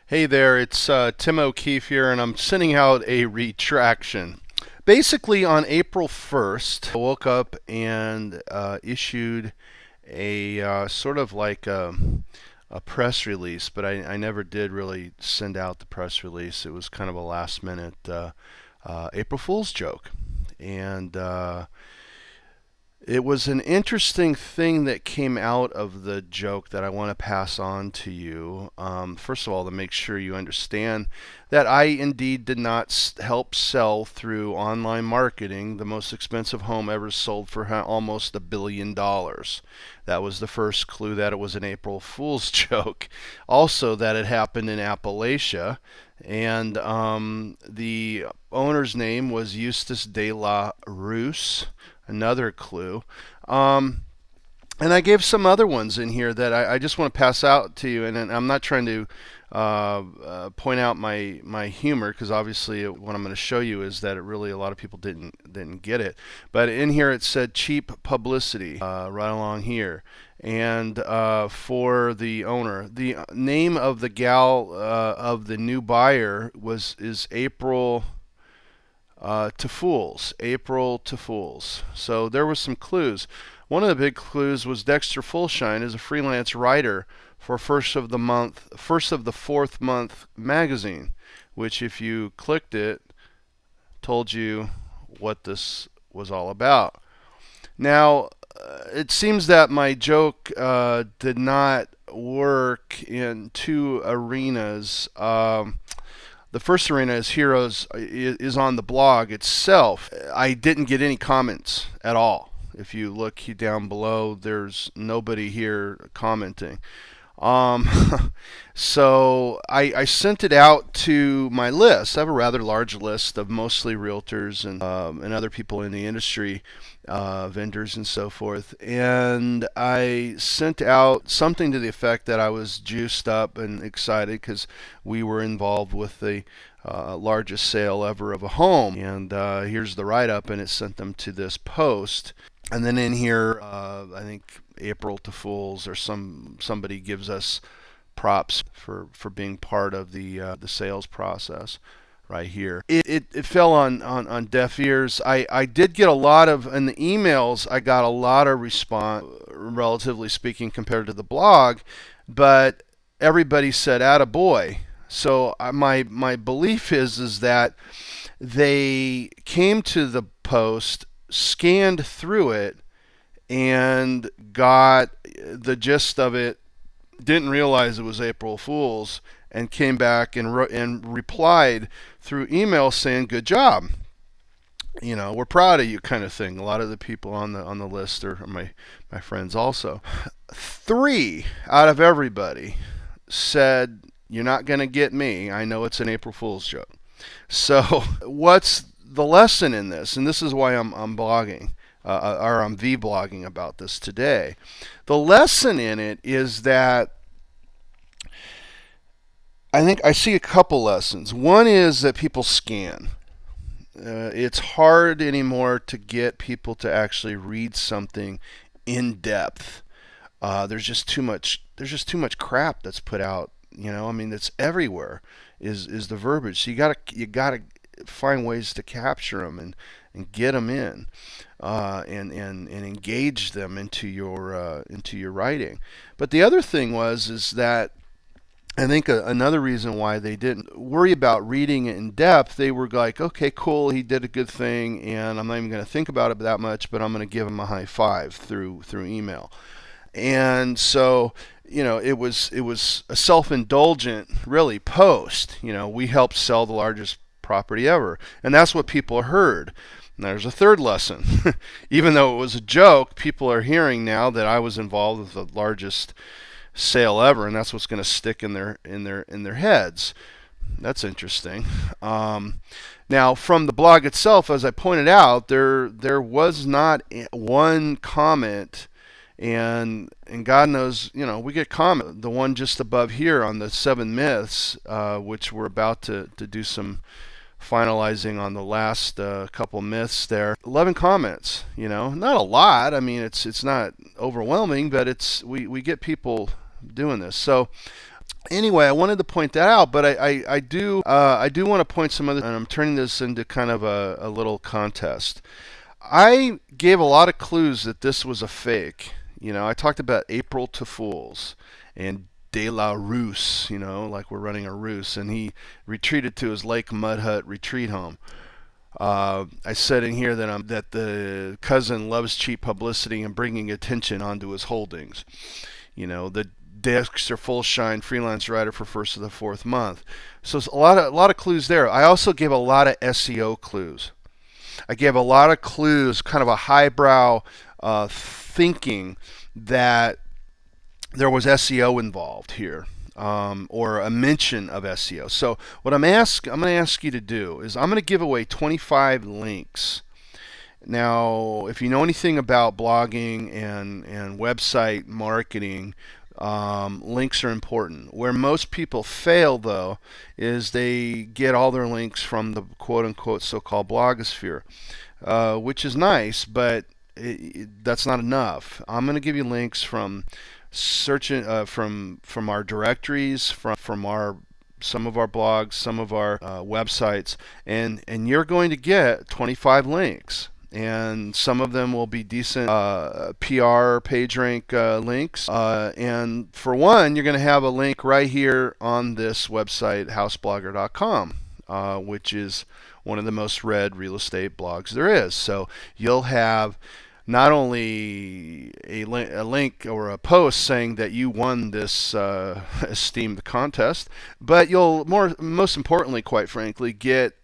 Hey there, it's Tim O'Keefe here, and I'm sending out a retraction. Basically, on April 1st, I woke up and issued a sort of like a press release, but I never did really send out the press release. It was kind of a last minute April Fool's joke. And it was an interesting thing that came out of the joke that I want to pass on to you. First of all, to make sure you understand that I indeed did not help sell through online marketing the most expensive home ever sold for almost $1 billion. That was the first clue that it was an April Fool's joke. Also, that it happened in Appalachia. And the owner's name was Eustace de la Ruse, another clue. Um, and I gave some other ones in here that I just want to pass out to you. And I'm not trying to point out my humor, because obviously what I'm going to show you is that it really a lot of people didn't get it. But in here it said cheap publicity right along here. And for the owner, the name of the gal of the new buyer is April to Fools. April to Fools. So there was some clues. One of the big clues was Dexter Fullshine is a freelance writer for first of the fourth month magazine, which if you clicked it, told you what this was all about. Now, it seems that my joke did not work in two arenas. The first arena is Heroes is on the blog itself. I didn't get any comments at all. If you look down below, there's nobody here commenting. Um, so I sent it out to my list. I have a rather large list of mostly realtors and other people in the industry, vendors and so forth. And I sent out something to the effect that I was juiced up and excited because we were involved with the largest sale ever of a home. And here's the write-up, and it sent them to this post. And then in here, I think April to Fools or somebody gives us props for being part of the sales process right here. It fell on deaf ears. I did get a lot of in the emails. I got a lot of response, relatively speaking, compared to the blog, but everybody said "attaboy." So my belief is that they came to the post, scanned through it, and got the gist of it, didn't realize it was April Fool's, and came back and replied through email saying, "Good job. You know, we're proud of you," kind of thing. A lot of the people on the list are my friends also. Three out of everybody said, "You're not going to get me. I know it's an April Fool's joke." So, what's the lesson in this? And this is why I'm blogging, or I'm vlogging about this today. The lesson in it is that I think I see a couple lessons. One is that people scan. It's hard anymore to get people to actually read something in depth. There's just too much. There's just too much crap that's put out. I mean, it's everywhere. Is the verbiage? So you gotta find ways to capture them and get them in, and engage them into your writing. But the other thing is that I think another reason why they didn't worry about reading it in depth, they were like, okay, cool, he did a good thing, and I'm not even going to think about it that much, but I'm going to give him a high five through email. And so, it was a self-indulgent, really, post. We helped sell the largest property ever, and that's what people heard. And there's a third lesson. Even though it was a joke, people are hearing now that I was involved with the largest sale ever, and that's what's going to stick in their heads. That's interesting. Now, from the blog itself, as I pointed out, there was not one comment, and God knows, we get comment. The one just above here on the 7 myths, which we're about to do some finalizing on the last couple myths there. 11 comments, not a lot. I mean, it's not overwhelming, but we get people doing this. So Anyway, I wanted to point that out, but I do want to point some other, and I'm turning this into kind of a little contest. I gave a lot of clues that this was a fake. I talked about April to Fools and De La Ruse, like we're running a ruse, and he retreated to his Lake Mud Hut retreat home. I said in here that the cousin loves cheap publicity and bringing attention onto his holdings. The desks are full shine, freelance writer for first of the fourth month. So it's a lot of clues there. I also gave a lot of SEO clues. I gave a lot of clues, kind of a highbrow thinking that there was SEO involved here. Or a mention of SEO. So what I'm going to ask you to do is I'm going to give away 25 links. Now, if you know anything about blogging and website marketing, links are important. Where most people fail, though, is they get all their links from the quote-unquote so-called blogosphere, which is nice, but that's not enough. I'm going to give you links from searching from our directories, from our some of our blogs, some of our websites, and you're going to get 25 links. And some of them will be decent PR PageRank links. And for one, you're going to have a link right here on this website, houseblogger.com, which is one of the most read real estate blogs there is. So you'll have not only a link or a post saying that you won this esteemed contest, but you'll most importantly, quite frankly, get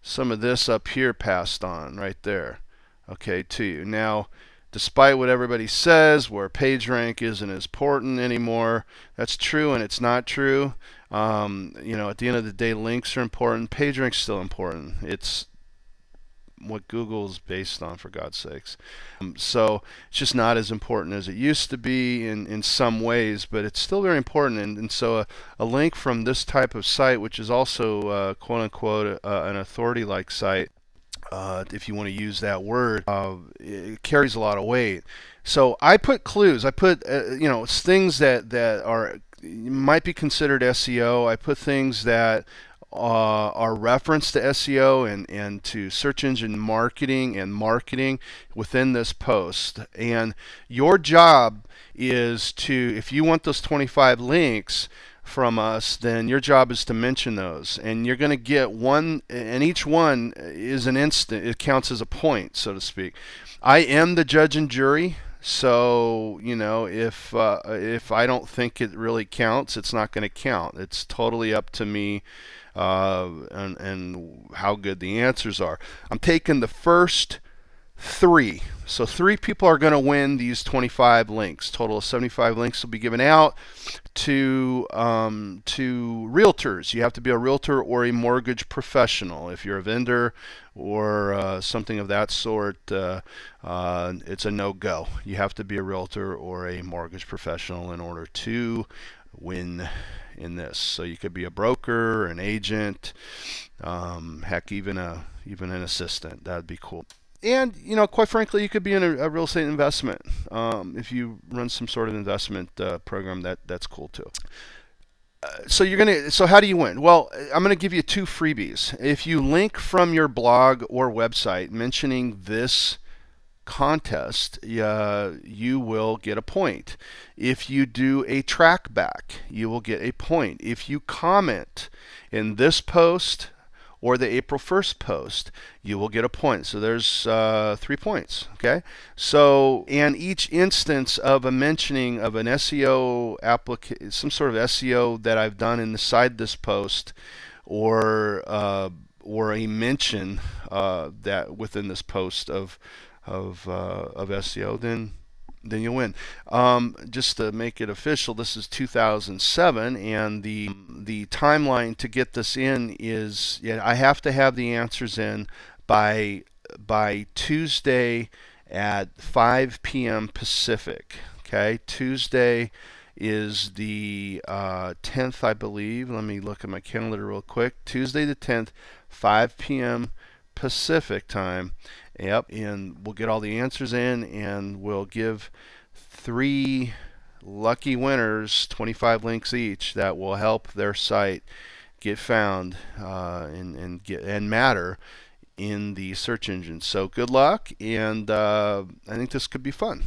some of this up here passed on right there, okay, to you. Now, despite what everybody says, where PageRank isn't as important anymore, that's true and it's not true. At the end of the day, links are important. PageRank's still important. It's what Google's based on, for God's sakes. So it's just not as important as it used to be in some ways, but it's still very important. And so a link from this type of site, which is also quote unquote an authority-like site, if you want to use that word, it carries a lot of weight. So I put clues. I put things that are might be considered SEO. I put things that are reference to SEO and to search engine marketing and marketing within this post. And your job is to, if you want those 25 links from us, then your job is to mention those. And you're going to get one, and each one is an instant. It counts as a point, so to speak. I am the judge and jury. So if I don't think it really counts, it's not going to count. It's totally up to me and how good the answers are. I'm taking the first three. So three people are going to win these 25 links. Total of 75 links will be given out to realtors. You have to be a realtor or a mortgage professional. If you're a vendor or something of that sort, it's a no-go. You have to be a realtor or a mortgage professional in order to win in this. So you could be a broker, an agent, heck, even an assistant. That'd be cool. And quite frankly, you could be in a real estate investment. If you run some sort of investment program, that's cool too. So how do you win? Well, I'm gonna give you two freebies. If you link from your blog or website mentioning this contest, you will get a point. If you do a track back, you will get a point. If you comment in this post or the April 1st post, you will get a point. So there's 3 points. Okay. So, and each instance of a mentioning of an SEO application, some sort of SEO that I've done inside this post, or a mention that within this post of SEO, then you win. Just to make it official, this is 2007, and the timeline to get this in is, I have to have the answers in by Tuesday at 5 p.m. Pacific. Okay, Tuesday is the 10th, I believe. Let me look at my calendar real quick. Tuesday the 10th, 5 p.m. Pacific time. Yep, and we'll get all the answers in, and we'll give 3 lucky winners, 25 links each, that will help their site get found and matter in the search engine. So good luck, and I think this could be fun.